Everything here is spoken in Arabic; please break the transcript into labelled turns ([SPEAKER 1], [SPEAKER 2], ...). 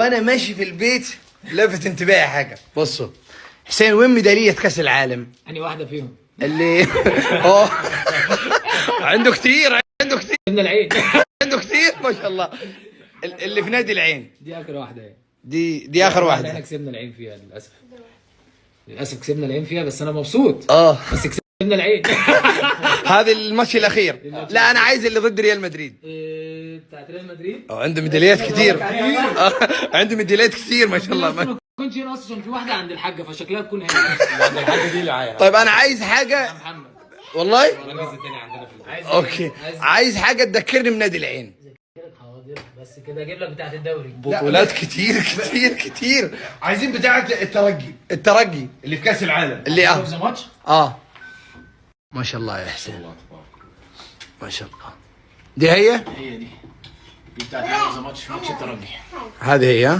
[SPEAKER 1] وانا ماشي في البيت لفت انتباهي حاجه. بصوا حسين، وين ميداليه كاس العالم؟
[SPEAKER 2] انهي واحده فيهم؟
[SPEAKER 1] اللي اه عنده كتير
[SPEAKER 2] من العين.
[SPEAKER 1] عنده كتير ما شاء الله. اللي في نادي العين
[SPEAKER 2] دي اخر واحده اهي.
[SPEAKER 1] دي اخر
[SPEAKER 2] احنا
[SPEAKER 1] واحده.
[SPEAKER 2] كسبنا العين فيها للاسف. للاسف كسبنا العين فيها، بس انا مبسوط.
[SPEAKER 1] اه
[SPEAKER 2] بس كسبنا العين.
[SPEAKER 1] هذا الماتش الاخير. لا انا عايز اللي ضد ريال مدريد.
[SPEAKER 2] بتاعت ريال مدريد.
[SPEAKER 1] عنده ميداليات كتير. عنده ميداليات كتير ما شاء الله.
[SPEAKER 2] ما كنتش هنا اصلا عشان في واحده عند الحاجه، فشكلها تكون هنا. عند الحاجه دي اللي عايزها.
[SPEAKER 1] طيب انا عايز حاجه
[SPEAKER 2] محمد.
[SPEAKER 1] والله.
[SPEAKER 2] الركز الثاني عندنا في البيت.
[SPEAKER 1] اوكي عايز حاجه تذكرني بنادي العين.
[SPEAKER 2] حاضر، بس كده اجيب لك بتاعت الدوري.
[SPEAKER 1] بطولات كتير.
[SPEAKER 3] عايزين بتاعة
[SPEAKER 1] الترجي
[SPEAKER 3] اللي في كاس العالم.
[SPEAKER 1] اللي
[SPEAKER 2] ذا ماتش.
[SPEAKER 1] ما شاء الله يا حسين، ما شاء الله. دي هي
[SPEAKER 2] هي دي بتاعت ذا ماتش في ماتش الترجي.
[SPEAKER 1] هذه هي.